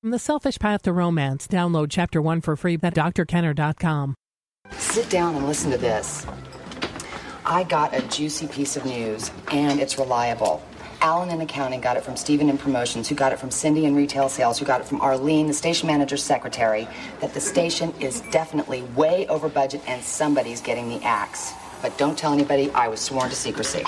From The Selfish Path to Romance, download Chapter 1 for free at drkenner.com. Sit down and listen to this. I got a juicy piece of news, and it's reliable. Alan in accounting got it from Stephen in promotions, who got it from Cindy in retail sales, who got it from Arlene, the station manager's secretary, that the station is definitely way over budget and somebody's getting the axe. But don't tell anybody, I was sworn to secrecy.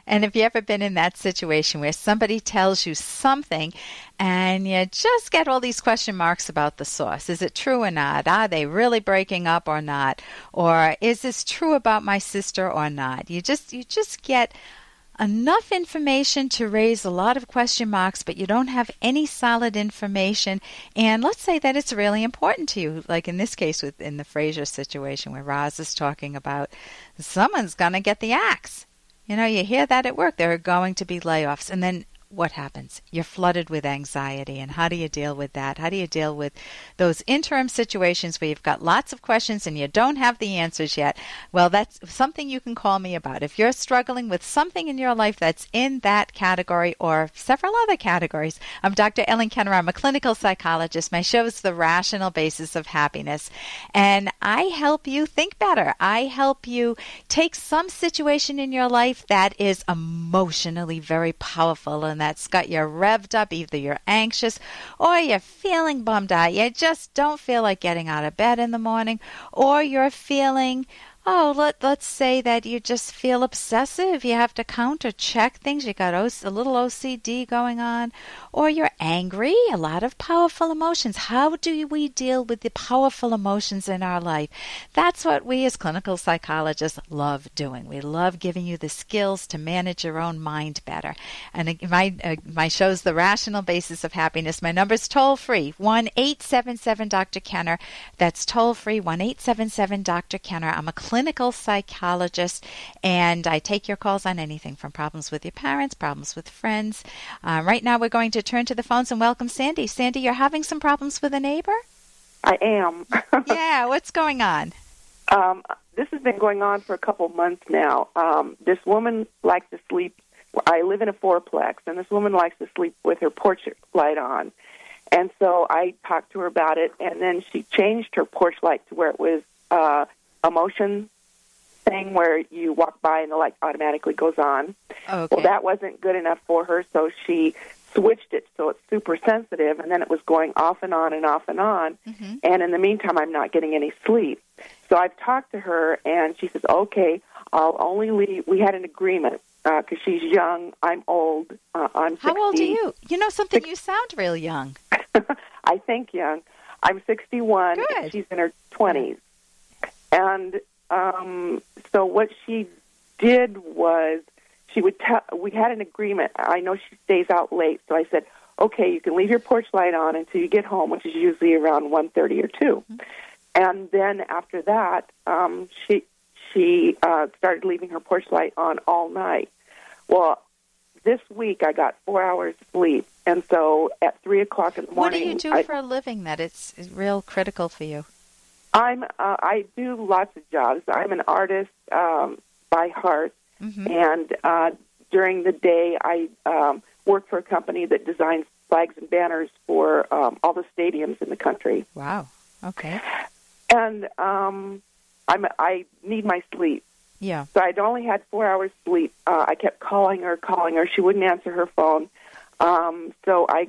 And have you ever been in that situation where somebody tells you something and you just get all these question marks about the source? Is it true or not? Are they really breaking up or not? Or is this true about my sister or not? You just get enough information to raise a lot of question marks, but you don't have any solid information. And let's say that it's really important to you, like in this case in the Fraser situation where Roz is talking about someone's going to get the axe. You know, you hear that at work. There are going to be layoffs. And then what happens? You're flooded with anxiety. And how do you deal with that? How do you deal with those interim situations where you've got lots of questions and you don't have the answers yet? Well, that's something you can call me about. If you're struggling with something in your life that's in that category or several other categories, I'm Dr. Ellen Kenner. I'm a clinical psychologist. My show is The Rational Basis of Happiness. And I help you think better. I help you take some situation in your life that is emotionally very powerful and that's got you revved up. Either you're anxious or you're feeling bummed out. You just don't feel like getting out of bed in the morning, or you're feeling, let's say that you just feel obsessive. You have to counter check things. You got a little OCD going on, or you're angry. A lot of powerful emotions. How do we deal with the powerful emotions in our life? That's what we as clinical psychologists love doing. We love giving you the skills to manage your own mind better. And my show's The Rational Basis of Happiness. My number's toll free, 1-877-Dr. That's toll free, 1-877-Dr. I'm a clinical psychologist, and I take your calls on anything from problems with your parents, problems with friends. Right now we're going to turn to the phones and welcome Sandy. Sandy, you're having some problems with a neighbor? I am. Yeah, what's going on? This has been going on for a couple months now. This woman likes to sleep. I live in a fourplex, and this woman likes to sleep with her porch light on. And so I talked to her about it, and then she changed her porch light to where it was a motion thing where you walk by and the light automatically goes on. Okay. Well, that wasn't good enough for her, so she switched it so it's super sensitive, and then it was going off and on and off and on. Mm-hmm. And in the meantime, I'm not getting any sleep. So I've talked to her, and she says, okay, I'll only leave. We had an agreement because she's young. I'm old. I'm 60. How old are you? You know something, you sound real young. I think young. I'm 61, Good. and she's in her 20s. And so what she did was we had an agreement. I know she stays out late, so I said, okay, you can leave your porch light on until you get home, which is usually around 1:30 or 2. Mm-hmm. And then after that, she started leaving her porch light on all night. Well, this week I got 4 hours sleep, and so at 3 o'clock in the morning... What do you do for a living that it's real critical for you? I do lots of jobs. I'm an artist by heart, mm-hmm. and during the day I work for a company that designs flags and banners for all the stadiums in the country. Wow. Okay. And I need my sleep. Yeah. So I'd only had 4 hours sleep. I kept calling her. She wouldn't answer her phone. So I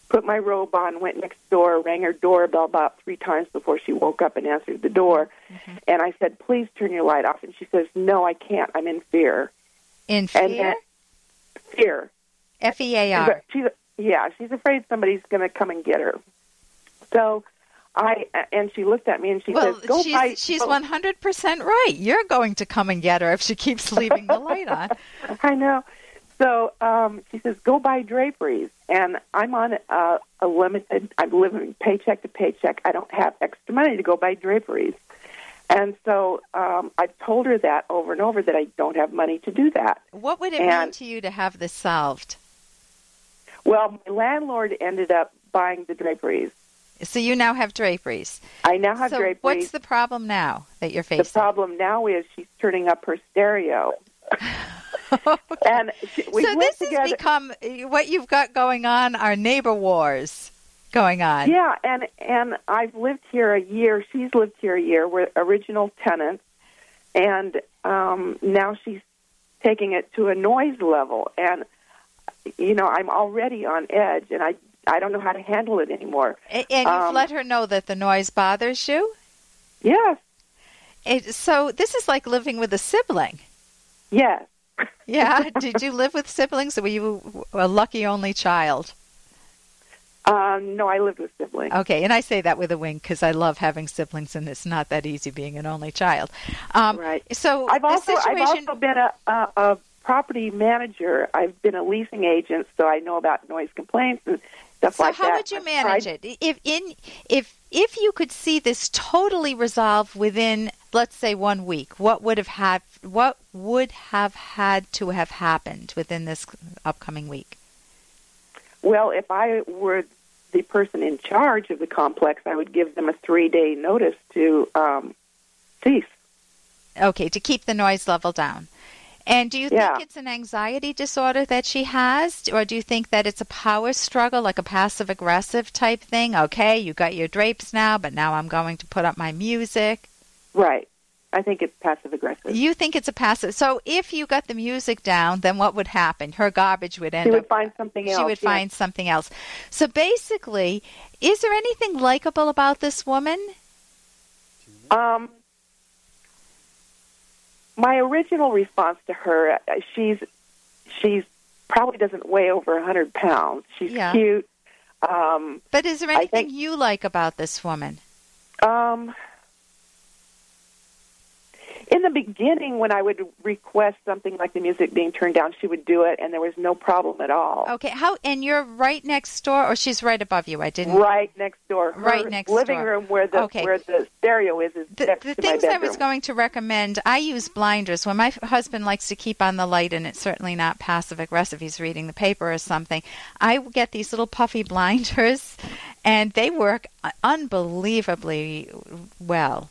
put my robe on, went next door, rang her doorbell about 3 times before she woke up and answered the door. Mm-hmm. And I said, please turn your light off. And she says, no, I can't. I'm in fear. In fear? And then, fear. F-E-A-R. She's afraid somebody's going to come and get her. So she looked at me and she says, go buy... She's 100% right. You're going to come and get her if she keeps leaving the light on. I know. So she says, go buy draperies. And I'm on a limited, I'm living paycheck to paycheck. I don't have extra money to go buy draperies. And so I've told her that over and over that I don't have money to do that. What would it mean to you to have this solved? Well, my landlord ended up buying the draperies. So you now have draperies. I now have draperies. So what's the problem now that you're facing? The problem now is she's turning up her stereo. And we so lived this together. has become what you've got going on are neighbor wars going on. Yeah, and I've lived here a year. She's lived here a year. We're original tenants, and now she's taking it to a noise level. And, I'm already on edge, and I don't know how to handle it anymore. And you've let her know that the noise bothers you? Yes. So this is like living with a sibling. Yes. Yeah. Did you live with siblings, or were you a lucky only child? No, I lived with siblings. Okay, and I say that with a wink because I love having siblings, and it's not that easy being an only child. Right. So I've also been a property manager. I've been a leasing agent, so I know about noise complaints and stuff like that. So how would you manage it? If you could see this totally resolved within, let's say, 1 week, what would have had to have happened within this upcoming week? Well, if I were the person in charge of the complex, I would give them a 3-day notice to cease. Okay, to keep the noise level down. And do you think it's an anxiety disorder that she has, or do you think that it's a power struggle, like a passive-aggressive type thing? Okay, you got your drapes now, but now I'm going to put up my music. Right. I think it's passive-aggressive. You think it's a passive. So if you got the music down, then what would happen? Her garbage would end up. She would find something else. She would find something else. So basically, is there anything likable about this woman? My original response to her, she's probably doesn't weigh over 100 pounds. She's cute. But is there anything you like about this woman? In the beginning, when I would request something like the music being turned down, she would do it, and there was no problem at all. Okay, and you're right next door, or she's right above you? I didn't. Right next door. Right next living door. room where the stereo is next to my bedroom. The things I was going to recommend, I use blinders. When my husband likes to keep on the light, and it's certainly not passive-aggressive, he's reading the paper or something, I get these little puffy blinders, and they work unbelievably well.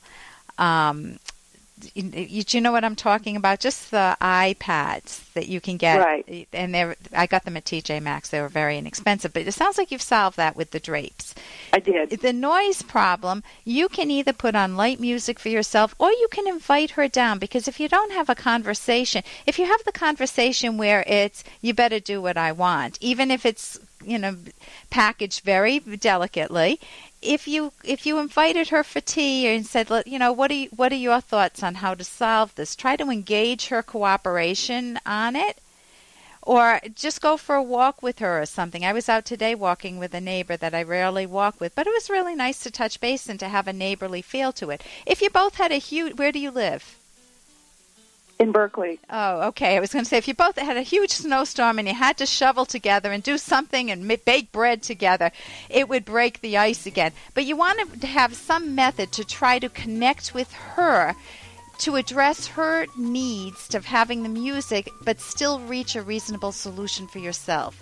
You know what I'm talking about? Just the iPads that you can get. Right. And I got them at TJ Maxx. They were very inexpensive. But it sounds like you've solved that with the drapes. I did. The noise problem, you can either put on light music for yourself or you can invite her down. Because if you don't have a conversation, if you have the conversation where it's, you better do what I want, even if it's, packaged very delicately, if you invited her for tea and said, what are your thoughts on how to solve this? Try to engage her cooperation on it, or just go for a walk with her or something. I was out today walking with a neighbor that I rarely walk with, but it was really nice to touch base and to have a neighborly feel to it. If you both had where do you live? In Berkeley. Oh, okay. I was going to say, if you both had a huge snowstorm and you had to shovel together and do something and bake bread together, it would break the ice again. But you want to have some method to try to connect with her to address her needs of having the music, but still reach a reasonable solution for yourself.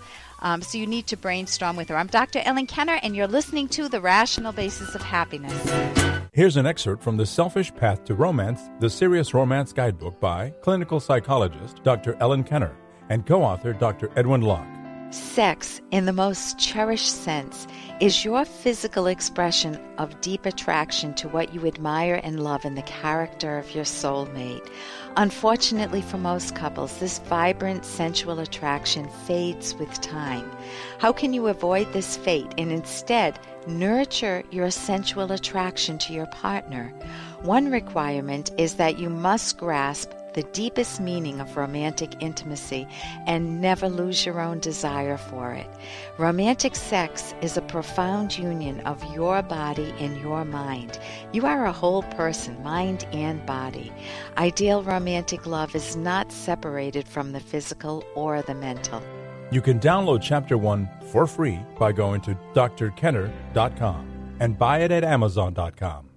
So you need to brainstorm with her. I'm Dr. Ellen Kenner, and you're listening to The Rational Basis of Happiness. Here's an excerpt from The Selfish Path to Romance, the Serious Romance Guidebook by clinical psychologist Dr. Ellen Kenner and co-author Dr. Edwin Locke. Sex, in the most cherished sense, is your physical expression of deep attraction to what you admire and love in the character of your soulmate. Unfortunately for most couples, this vibrant sensual attraction fades with time. How can you avoid this fate and instead nurture your sensual attraction to your partner? One requirement is that you must grasp the deepest meaning of romantic intimacy and never lose your own desire for it. Romantic sex is a profound union of your body and your mind. You are a whole person, mind and body. Ideal romantic love is not separated from the physical or the mental. You can download Chapter 1 for free by going to drkenner.com and buy it at amazon.com.